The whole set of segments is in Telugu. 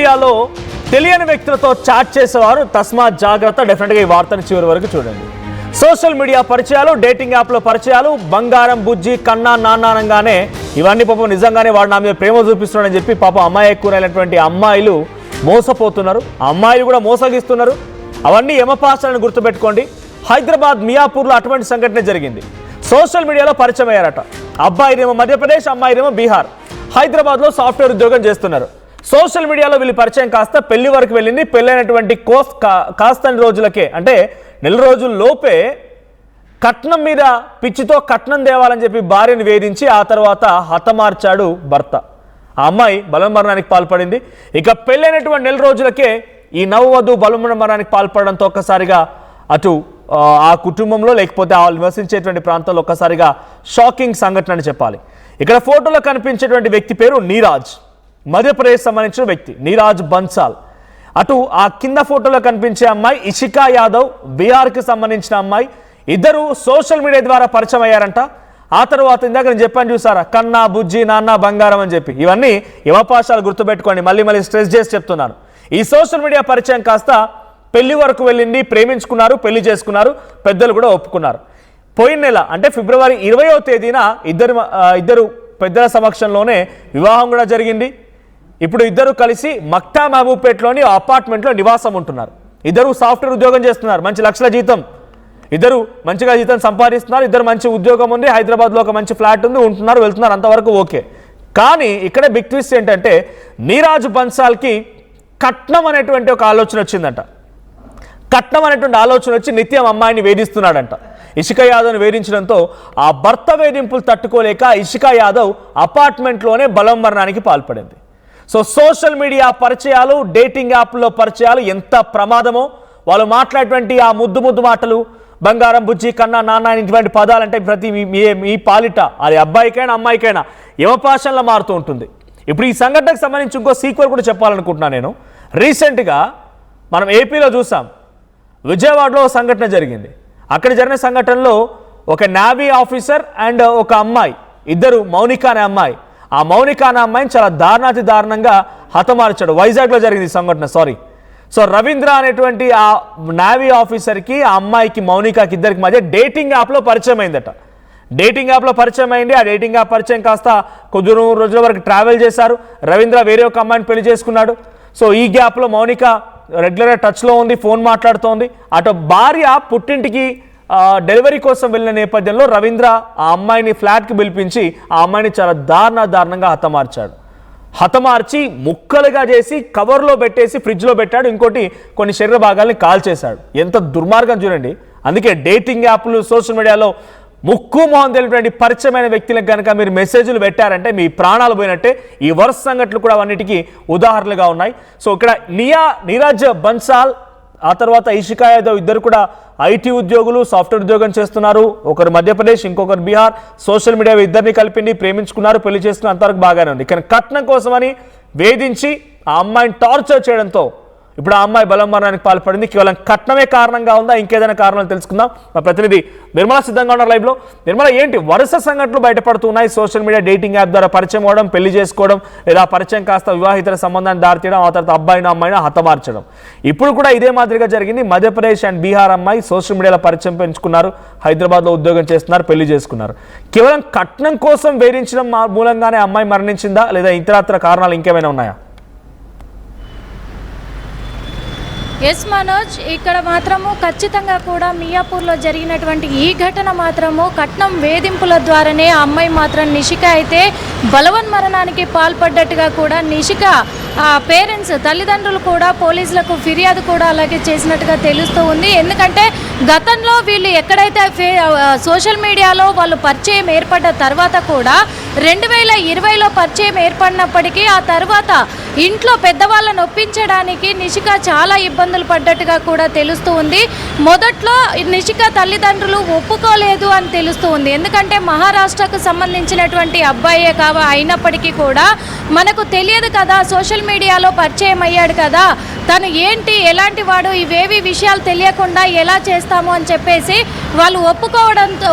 మీడియాలో తెలియని వ్యక్తులతో చాట్ చేసేవారు తస్మాత్ జాగ్రత్త. డెఫినెట్గా ఈ వార్తను చివరి వరకు చూడండి. సోషల్ మీడియా పరిచయాలు, డేటింగ్ యాప్లో పరిచయాలు, బంగారం, బుజ్జి, కన్నా, నాన్న అనగానే ఇవన్నీ పాపం నిజంగానే వాడు నా మీద ప్రేమ చూపిస్తున్నాడని చెప్పి పాపం అమ్మాయి ఎక్కువైనటువంటి అమ్మాయిలు మోసపోతున్నారు. అమ్మాయిలు కూడా మోసగిస్తున్నారు. అవన్నీ యమపాశాలను గుర్తుపెట్టుకోండి. హైదరాబాద్ మియాపూర్లో అటువంటి సంఘటన జరిగింది. సోషల్ మీడియాలో పరిచయం అయ్యారట. అబ్బాయినేమో మధ్యప్రదేశ్, అమ్మాయినేమో బీహార్. హైదరాబాద్లో సాఫ్ట్వేర్ ఉద్యోగం చేస్తున్నారు. సోషల్ మీడియాలో వీళ్ళు పరిచయం కాస్త పెళ్లి వరకు వెళ్ళింది. పెళ్ళైనటువంటి కాస్తని రోజులకే, అంటే నెల రోజుల లోపే కట్నం మీద పిచ్చితో కట్నం తేవాలని చెప్పి భార్యను వేధించి ఆ తర్వాత హతమార్చాడు భర్త. ఆ అమ్మాయి బలవన్మరణానికి పాల్పడింది. ఇక పెళ్ళైనటువంటి నెల రోజులకే ఈ నవవధు బలవన్మరణానికి పాల్పడడంతో ఒక్కసారిగా అటు ఆ కుటుంబంలో లేకపోతే ఆ నివసించేటువంటి ప్రాంతాల్లో ఒక్కసారిగా షాకింగ్ సంఘటన అని చెప్పాలి. ఇక్కడ ఫోటోలో కనిపించేటువంటి వ్యక్తి పేరు నీరాజ్, మధ్యప్రదేశ్ సంబంధించిన వ్యక్తి నీరాజ్ బన్సాల్. అటు ఆ కింద ఫోటోలో కనిపించే అమ్మాయి ఇషికా యాదవ్, బీహార్కి సంబంధించిన అమ్మాయి. ఇద్దరు సోషల్ మీడియా ద్వారా పరిచయం అయ్యారంట. ఆ తర్వాత ఇందాక నేను చెప్పాను చూసారా, కన్నా, బుజ్జి, నాన్న, బంగారం అని చెప్పి ఇవన్నీ యమపాశాలు గుర్తుపెట్టుకోండి. మళ్ళీ స్ట్రెస్ చేసి చెప్తున్నాను. ఈ సోషల్ మీడియా పరిచయం కాస్త పెళ్లి వరకు వెళ్ళింది. ప్రేమించుకున్నారు, పెళ్లి చేసుకున్నారు, పెద్దలు కూడా ఒప్పుకున్నారు. పోయిన నెల అంటే ఫిబ్రవరి 20వ తేదీన ఇద్దరు పెద్దల సమక్షంలోనే వివాహం కూడా జరిగింది. ఇప్పుడు ఇద్దరు కలిసి మక్తా మహబూబ్పేటలోని అపార్ట్మెంట్లో నివాసం ఉంటున్నారు. ఇద్దరు సాఫ్ట్వేర్ ఉద్యోగం చేస్తున్నారు, మంచి లక్షల జీతం. ఇద్దరు మంచిగా జీతం సంపాదిస్తున్నారు. ఇద్దరు మంచి ఉద్యోగం ఉంది, హైదరాబాద్లో ఒక మంచి ఫ్లాట్ ఉంది, ఉంటున్నారు, వెళ్తున్నారు, అంతవరకు ఓకే. కానీ ఇక్కడ బిగ్ ట్విస్ట్ ఏంటంటే నీరాజ్ బన్సాల్కి కట్నం అనేటువంటి ఒక ఆలోచన వచ్చిందంట. కట్నం అనేటువంటి ఆలోచన వచ్చి నిత్యం అమ్మాయిని వేధిస్తున్నాడంట. ఇషికా యాదవ్ని వేధించడంతో ఆ భర్త వేధింపులు తట్టుకోలేక ఇషికా యాదవ్ అపార్ట్మెంట్లోనే బలవన్మరణానికి పాల్పడింది. సో సోషల్ మీడియా పరిచయాలు, డేటింగ్ యాప్లో పరిచయాలు ఎంత ప్రమాదమో, వాళ్ళు మాట్లాడేటువంటి ఆ ముద్దు మాటలు, బంగారం, బుజ్జి, కన్నా, నాన్న ఇటువంటి పదాలంటే ప్రతి మీ పాలిట అది అబ్బాయికైనా అమ్మాయికైనా యమపాశంలా మారుతూ ఉంటుంది. ఇప్పుడు ఈ సంఘటనకు సంబంధించి ఇంకో సీక్వెల్ కూడా చెప్పాలనుకుంటున్నాను నేను. రీసెంట్గా మనం ఏపీలో చూసాం, విజయవాడలో సంఘటన జరిగింది. అక్కడ జరిగిన సంఘటనలో ఒక నేవీ ఆఫీసర్ అండ్ ఒక అమ్మాయి, ఇద్దరు మౌనిక అనే అమ్మాయి, ఆ మౌనిక అనే అమ్మాయిని చాలా దారుణంగా హతమార్చాడు. వైజాగ్లో జరిగింది సంఘటన. సో రవీంద్ర అనేటువంటి ఆ నేవీ ఆఫీసర్కి ఆ అమ్మాయికి మౌనికకి ఇద్దరికి మధ్య డేటింగ్ యాప్లో పరిచయం అయిందట. డేటింగ్ యాప్లో పరిచయం అయింది. ఆ డేటింగ్ యాప్ పరిచయం కాస్త కొద్ది రోజుల వరకు ట్రావెల్ చేశారు. రవీంద్ర వేరే ఒక అమ్మాయిని పెళ్లి చేసుకున్నాడు. సో ఈ గ్యాప్లో మౌనిక రెగ్యులర్గా టచ్లో ఉంది, ఫోన్ మాట్లాడుతోంది. అటు భార్య పుట్టింటికి డెలివరీ కోసం వెళ్ళిన నేపథ్యంలో రవీంద్ర ఆ అమ్మాయిని ఫ్లాట్కి పిలిపించి ఆ అమ్మాయిని చాలా దారుణంగా హతమార్చి ముక్కలుగా చేసి కవర్లో పెట్టేసి ఫ్రిడ్జ్లో పెట్టాడు. ఇంకోటి కొన్ని శరీర భాగాల్ని కాల్చేశాడు. ఎంత దుర్మార్గం చూడండి. అందుకే డేటింగ్ యాప్లు, సోషల్ మీడియాలో ముక్కు మొహం తెలియటువంటి పరిచయమైన వ్యక్తులకు కనుక మీరు మెసేజ్లు పెట్టారంటే మీ ప్రాణాలు పోయినట్టే. ఈ వరుస సంఘటనలు కూడా అన్నిటికీ ఉదాహరణలుగా ఉన్నాయి. సో ఇక్కడ నీరాజ్ బన్సాల్, ఆ తర్వాత ఇషికా యాదవ్ ఇద్దరు కూడా ఐటీ ఉద్యోగులు, సాఫ్ట్వేర్ ఉద్యోగం చేస్తున్నారు. ఒకరు మధ్యప్రదేశ్, ఇంకొకరు బీహార్. సోషల్ మీడియా ఇద్దరిని కలిపింది, ప్రేమించుకున్నారు, పెళ్లి చేసుకున్నారు, అంతవరకు బాగానే ఉంది. కానీ కట్నం కోసమని వేధించి ఆ అమ్మాయిని టార్చర్ చేయడంతో ఇప్పుడు ఆ అమ్మాయి బలవన్మరణానికి పాల్పడింది. కేవలం కట్నమే కారణంగా ఉందా, ఇంకేదైనా కారణాలు తెలుసుకుందాం. మా ప్రతినిధి నిర్మల సిద్ధంగా ఉన్నారు లైవ్లో. నిర్మల, ఏంటి వరుస సంఘటనలు బయటపడుతున్నాయి? సోషల్ మీడియా డేటింగ్ యాప్ ద్వారా పరిచయం అవ్వడం, పెళ్లి చేసుకోవడం, లేదా పరిచయం కాస్త వివాహితర సంబంధాన్ని దారితీయడం, ఆ తర్వాత అమ్మాయిని హతమార్చడం. ఇప్పుడు కూడా ఇదే మాదిరిగా జరిగింది. మధ్యప్రదేశ్ అండ్ బీహార్ అమ్మాయి సోషల్ మీడియాలో పరిచయం పెంచుకున్నారు, హైదరాబాద్లో ఉద్యోగం చేస్తున్నారు, పెళ్లి చేసుకున్నారు. కేవలం కట్నం కోసం వేధించడం మూలంగానే అమ్మాయి మరణించిందా, లేదా ఇతరత్ర కారణాలు ఇంకేమైనా ఉన్నాయా? ఎస్ మనోజ్, ఇక్కడ మాత్రము ఖచ్చితంగా కూడా మియాపూర్లో జరిగినటువంటి ఈ ఘటన మాత్రము కట్నం వేధింపుల ద్వారానే ఆ అమ్మాయి మాత్రం నిషిక అయితే బలవన్మరణానికి పాల్పడ్డట్టుగా కూడా నిషిక పేరెంట్స్, తల్లిదండ్రులు కూడా పోలీసులకు ఫిర్యాదు కూడా అలాగే చేసినట్టుగా తెలుస్తూ ఉంది. ఎందుకంటే గతంలో వీళ్ళు ఎక్కడైతే సోషల్ మీడియాలో వాళ్ళు పరిచయం ఏర్పడ్డ తర్వాత కూడా 2020లో పరిచయం ఏర్పడినప్పటికీ ఆ తర్వాత ఇంట్లో పెద్దవాళ్ళను ఒప్పించడానికి నిషిక చాలా ఇబ్బందులు పడ్డట్టుగా కూడా తెలుస్తూ ఉంది. మొదట్లో నిషిక తల్లిదండ్రులు ఒప్పుకోలేదు అని తెలుస్తూ ఉంది. ఎందుకంటే మహారాష్ట్రకు సంబంధించినటువంటి అబ్బాయే అయినప్పటికీ కూడా మనకు తెలియదు కదా, సోషల్ మీడియాలో పరిచయం అయ్యాడు కదా, తను ఏంటి, ఎలాంటి వాడు, ఇవేవి విషయాలు తెలియకుండా ఎలా చేస్తాము అని చెప్పేసి వాళ్ళు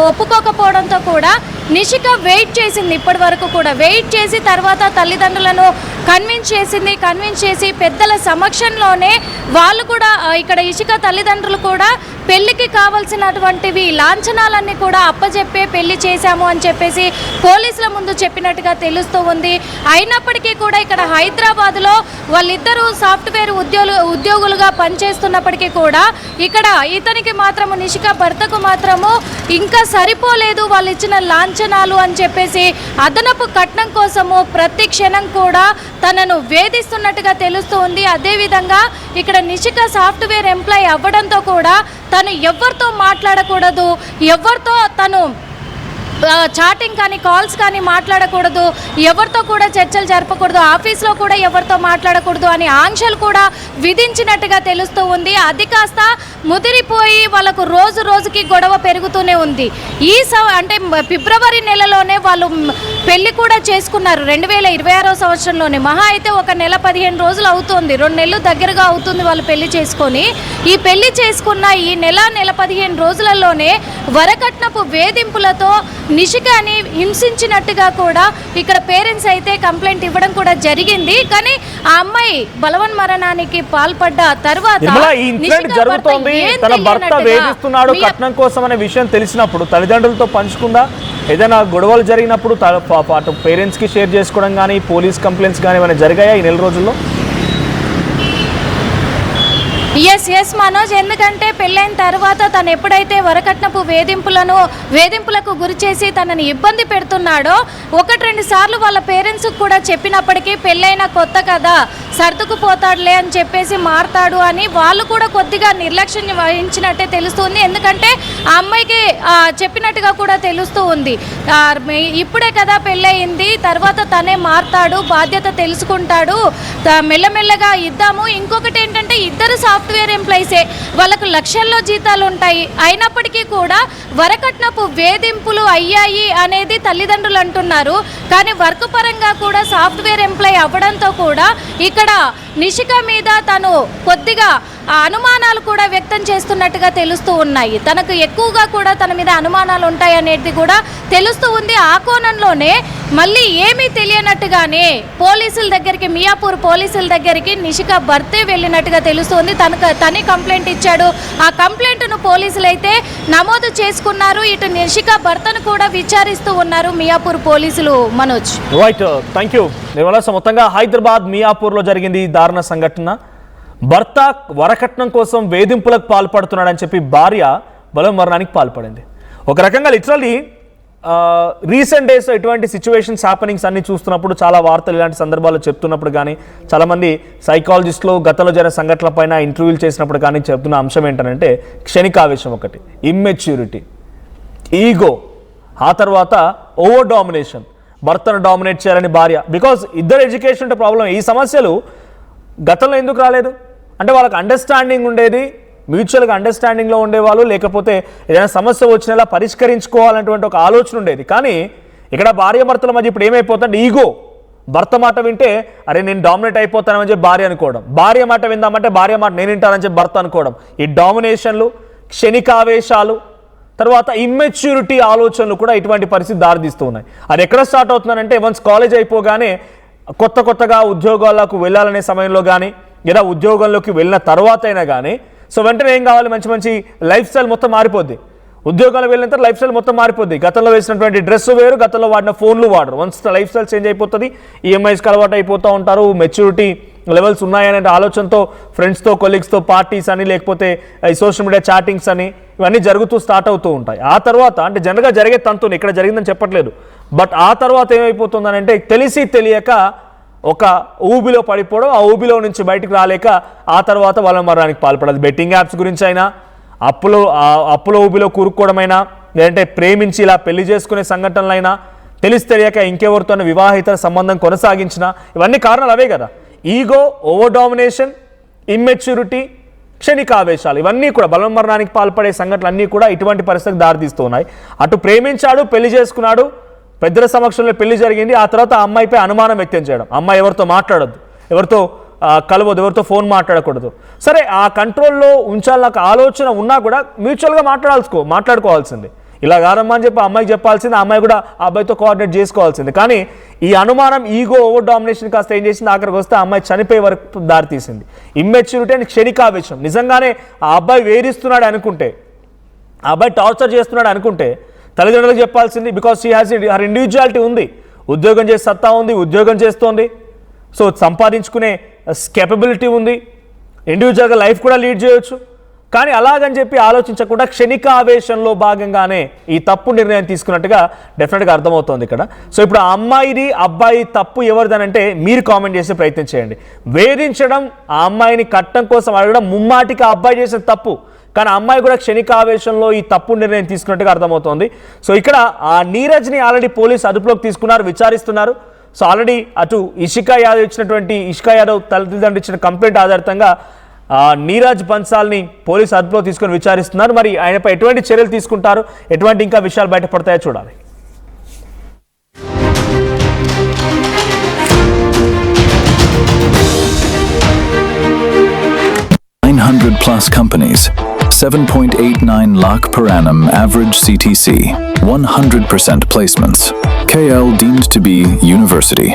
ఒప్పుకోకపోవడంతో కూడా నిషిక వెయిట్ చేసింది. ఇప్పటి వరకు కూడా వెయిట్ చేసి తర్వాత తల్లిదండ్రులను కన్విన్స్ చేసి పెద్దల సమక్షంలోనే వాళ్ళు కూడా ఇక్కడ ఇషిక తల్లిదండ్రులు కూడా పెళ్లికి కావాల్సినటువంటివి లాంఛనాలన్నీ కూడా అప్పచెప్పే పెళ్లి చేశాము అని చెప్పేసి పోలీసుల ముందు చెప్పినట్టుగా తెలుస్తూ ఉంది. అయినప్పటికీ కూడా ఇక్కడ హైదరాబాద్లో వాళ్ళిద్దరూ సాఫ్ట్వేర్ ఉద్యోగులుగా పనిచేస్తున్నప్పటికీ కూడా ఇక్కడ ఇతనికి మాత్రము నిషిక భర్తకు మాత్రము ఇంకా సరిపోలేదు వాళ్ళు ఇచ్చిన లాంఛనాలు అని చెప్పేసి అదనపు కట్నం కోసము ప్రతి క్షణం కూడా తనను వేధిస్తున్నట్టుగా తెలుస్తూ ఉంది. అదేవిధంగా ఇక్కడ నిషిక సాఫ్ట్వేర్ ఎంప్లాయీ అవ్వడంతో కూడా తను ఎవరితో మాట్లాడకూడదు, ఎవరితో తను చాటింగ్ కానీ కాల్స్ కానీ మాట్లాడకూడదు, ఎవరితో కూడా చర్చలు జరపకూడదు, ఆఫీస్లో కూడా ఎవరితో మాట్లాడకూడదు అని ఆంక్షలు కూడా విధించినట్టుగా తెలుస్తూ ఉంది. అది కాస్త ముదిరిపోయి వాళ్ళకు రోజుకి గొడవ పెరుగుతూనే ఉంది. అంటే ఫిబ్రవరి నెలలోనే వాళ్ళు పెళ్లి కూడా చేసుకున్నారు 2026 సంవత్సరంలోనే. మహా అయితే ఒక నెల 15 రోజులు అవుతుంది, 2 నెలలు దగ్గరగా అవుతుంది వాళ్ళు పెళ్లి చేసుకొని. ఈ పెళ్లి చేసుకున్న ఈ నెల 15 రోజులలోనే వరకట్నపు వేధింపులతో నిషికాని హింసించినట్టుగా కూడా ఇక్కడ పేరెంట్స్ అయితే కంప్లైంట్ ఇవ్వడం కూడా జరిగింది. కానీ ఆ అమ్మాయి బలవన్మరణానికి పాల్పడ్డ తర్వాత జరుగుతోంది, తన భర్త వేధిస్తున్నాడు కట్నం కోసం అనే విషయం తెలిసినప్పుడు తల్లిదండ్రులతో పంచుకుందా? ఏదైనా గొడవలు జరిగినప్పుడు పాటు పేరెంట్స్కి షేర్ చేసుకోవడం కానీ పోలీస్ కంప్లైంట్స్ కానీ ఏమైనా జరిగాయా ఈ నెల రోజుల్లో? ఎస్ మనోజ్, ఎందుకంటే పెళ్ళైన తర్వాత తను ఎప్పుడైతే వరకట్నపు వేధింపులకు గురి చేసి తనని ఇబ్బంది పెడుతున్నాడో 1-2 సార్లు వాళ్ళ పేరెంట్స్ కూడా చెప్పినప్పటికీ పెళ్ళైన కొత్త కదా సర్దుకుపోతాడులే అని చెప్పేసి మారతాడు అని వాళ్ళు కూడా కొద్దిగా నిర్లక్ష్యం వహించినట్టే తెలుస్తుంది. ఎందుకంటే ఆ అమ్మాయికి చెప్పినట్టుగా కూడా తెలుస్తూ ఉంది, ఇప్పుడే కదా పెళ్ళయింది, తర్వాత తనే మారతాడు, బాధ్యత తెలుసుకుంటాడు, మెల్లమెల్లగా ఇద్దాము. ఇంకొకటి ఏంటంటే ఇద్దరు సాఫ్ట్వేర్ ఎంప్లాయీసే, వాళ్ళకు లక్షల్లో జీతాలు ఉంటాయి. అయినప్పటికీ కూడా వరకట్నపు వేధింపులు అయ్యాయి అనేది తల్లిదండ్రులు అంటున్నారు. కానీ వర్క్ పరంగా కూడా సాఫ్ట్వేర్ ఎంప్లాయీ అవ్వడంతో కూడా ఇక్కడ నిషిక మీద తను కొద్దిగా అనుమానాలు కూడా వ్యక్తం చేస్తున్నట్టుగా తెలుస్తూ ఉన్నాయి. తనకు ఎక్కువగా కూడా తన మీద అనుమానాలు ఉంటాయి అనేది కూడా తెలుస్తూ ఉంది. ఆ కోణంలోనే మళ్ళీ ఏమీ తెలియనట్టుగానే పోలీసుల దగ్గరికి, మియాపూర్ పోలీసుల దగ్గరికి నిషిక భర్తే వెళ్ళినట్టుగా తెలుస్తుంది. తనే కంప్లైంట్ ఇచ్చాడు. ఆ కంప్లైంట్ను పోలీసులు అయితే నమోదు చేసుకున్నారు. ఇటు నిషిక భర్తను కూడా విచారిస్తూ ఉన్నారు మియాపూర్ పోలీసులు. Manoj, right, thank you. మొత్తంగా హైదరాబాద్ మియాపూర్లో జరిగింది ఈ దారుణ సంఘటన. భర్త వరకట్నం కోసం వేధింపులకు పాల్పడుతున్నాడని చెప్పి భార్య బలవన్మరణానికి పాల్పడింది. ఒక రకంగా లిటరల్లీ రీసెంట్ డేస్ ఇటువంటి సిచ్యువేషన్స్ హ్యాపెనింగ్స్ అన్ని చూస్తున్నప్పుడు, చాలా వార్తలు ఇలాంటి సందర్భాల్లో చెప్తున్నప్పుడు కానీ, చాలామంది సైకాలజిస్టులు గతంలో జరిగిన సంఘటనల పైన ఇంటర్వ్యూలు చేసినప్పుడు కానీ చెప్తున్న అంశం ఏంటంటే క్షణికావేశం ఒకటి, ఇమ్మెచ్యూరిటీ, ఈగో, ఆ తర్వాత ఓవర్ డామినేషన్, భర్తను డామినేట్ చేయాలని భార్య. బికాజ్ ఇద్దరు ఎడ్యుకేషన్ ఉంటే ప్రాబ్లం. ఈ సమస్యలు గతంలో ఎందుకు రాలేదు అంటే వాళ్ళకి అండర్స్టాండింగ్ ఉండేది, మ్యూచువల్గా అండర్స్టాండింగ్లో ఉండేవాళ్ళు, లేకపోతే ఏదైనా సమస్య వచ్చినలా పరిష్కరించుకోవాలనేటువంటి ఒక ఆలోచన ఉండేది. కానీ ఇక్కడ భార్య భర్తల మధ్య ఇప్పుడు ఏమైపోతుందంటే ఈగో. భర్త మాట వింటే అరే నేను డామినేట్ అయిపోతానని చెప్పి భార్య అనుకోవడం, భార్య మాట విందామంటే భార్య మాట నేను వింటానని చెప్పి భర్త అనుకోవడం. ఈ డామినేషన్లు, క్షణికావేశాలు, తర్వాత ఇమ్మెచ్యూరిటీ ఆలోచనలు కూడా ఇటువంటి పరిస్థితి దారితీస్తూ ఉన్నాయి. అది ఎక్కడ స్టార్ట్ అవుతుందంటే వన్స్ కాలేజ్ అయిపోగానే కొత్తగా ఉద్యోగాలకు వెళ్ళాలనే సమయంలో కానీ, లేదా ఉద్యోగంలోకి వెళ్ళిన తర్వాత అయినా కానీ, సో వెంటనే ఏం కావాలి, మంచి లైఫ్ స్టైల్ మొత్తం మారిపోద్ది. ఉద్యోగాలు వెళ్ళిన తర్వాత లైఫ్ స్టైల్ మొత్తం మారిపోద్ది. గతంలో వేసినటువంటి డ్రెస్ వేరు, గతంలో వాడిన ఫోన్లు వాడరు. వన్స్ లైఫ్ స్టైల్ చేంజ్ అయిపోతుంది, ఈఎంఐస్కి అలవాటు అయిపోతూ ఉంటారు, మెచ్యూరిటీ లెవెల్స్ ఉన్నాయనే ఆలోచనతో ఫ్రెండ్స్తో, కొలీగ్స్తో పార్టీస్ అని, లేకపోతే ఈ సోషల్ మీడియా చాటింగ్స్ అని, ఇవన్నీ జరుగుతూ స్టార్ట్ అవుతూ ఉంటాయి. ఆ తర్వాత అంటే జనరల్గా జరిగే తంతుని ఇక్కడ జరిగిందని చెప్పట్లేదు, బట్ ఆ తర్వాత ఏమైపోతుందని అంటే తెలిసి తెలియక ఒక ఊబిలో పడిపోవడం, ఆ ఊబిలో నుంచి బయటకు రాలేక ఆ తర్వాత వాళ్ళ మరణానికి పాల్పడదు. బెట్టింగ్ యాప్స్ గురించి అయినా, అప్పుల ఊబిలో కూరుకోవడమైనా, లేదంటే ప్రేమించి ఇలా పెళ్లి చేసుకునే సంఘటనలైనా, తెలిసి తెలియక ఇంకెవరితో వివాహిత సంబంధం కొనసాగించిన, ఇవన్నీ కారణాలు అవే కదా. ఈగో, ఓవర్ డామినేషన్, ఇమ్మెచ్యూరిటీ, క్షణికావేశాలు, ఇవన్నీ కూడా బలవన్మరణానికి పాల్పడే సంఘటనలు అన్నీ కూడా ఇటువంటి పరిస్థితికి దారితీస్తూ ఉన్నాయి. అటు ప్రేమించాడు, పెళ్లి చేసుకున్నాడు, పెద్దల సమక్షంలో పెళ్లి జరిగింది. ఆ తర్వాత ఆ అమ్మాయిపై అనుమానం వ్యక్తం చేయడం, అమ్మాయి ఎవరితో మాట్లాడొద్దు, ఎవరితో కలవద్దు, ఎవరితో ఫోన్ సరే ఆ కంట్రోల్లో ఉంచాలని ఆలోచన ఉన్నా కూడా మ్యూచువల్గా మాట్లాడుకోవాల్సింది. ఇలా కాదమ్మా అని చెప్పి అమ్మాయికి చెప్పాల్సింది, ఆ అమ్మాయి కూడా ఆ అబ్బాయితో కోఆర్డినేట్ చేసుకోవాల్సింది. కానీ ఈ అనుమానం, ఈగో, ఓవర్ డామినేషన్ కాస్త ఏం చేసింది, అక్కడికి వస్తే ఆ అమ్మాయి చనిపోయే వరకు దారితీసింది. ఇమ్మెచ్యూరిటీ అని క్షణికావేశం. నిజంగానే ఆ అబ్బాయి వేధిస్తున్నాడు అనుకుంటే, ఆ అబ్బాయి టార్చర్ చేస్తున్నాడు అనుకుంటే తల్లిదండ్రులకు చెప్పాల్సింది. Because she has her individuality ఉంది, ఉద్యోగం చేసే సత్తా ఉంది, ఉద్యోగం చేస్తోంది, సో సంపాదించుకునే కేపబిలిటీ ఉంది, ఇండివిజువల్గా లైఫ్ కూడా లీడ్ చేయొచ్చు. కానీ అలాగని చెప్పి ఆలోచించకుండా క్షణిక ఆవేశంలో భాగంగానే ఈ తప్పు నిర్ణయం తీసుకున్నట్టుగా డెఫినెట్గా అర్థమవుతోంది ఇక్కడ. సో ఇప్పుడు ఆ అమ్మాయిది అబ్బాయి తప్పు ఎవరిదనంటే మీరు కామెంట్ చేసే ప్రయత్నం చేయండి. వేధించడం, ఆ అమ్మాయిని కట్నం కోసం అడగడం ముమ్మాటికి ఆ అబ్బాయి చేసిన తప్పు. కానీ ఆ అమ్మాయి కూడా క్షణిక ఆవేశంలో ఈ తప్పు నిర్ణయం తీసుకున్నట్టుగా అర్థమవుతోంది. సో ఇక్కడ ఆ నీరజ్ని ఆల్రెడీ పోలీసు అదుపులోకి తీసుకున్నారు, విచారిస్తున్నారు. సో ఆల్రెడీ అటు ఇషికా యాదవ్ తల్లిదండ్రులు ఇచ్చిన కంప్లైంట్ ఆధారితంగా నీరజ్ బన్సాల్ని పోలీసు అదుపులో తీసుకొని విచారిస్తున్నారు. మరి ఆయనపై ఎటువంటి చర్యలు తీసుకుంటారు, ఎటువంటి ఇంకా విషయాలు బయటపడతాయో చూడాలి. 900+ companies, 7.89 lakh per annum average CTC, 100% placements. KL deemed to be university.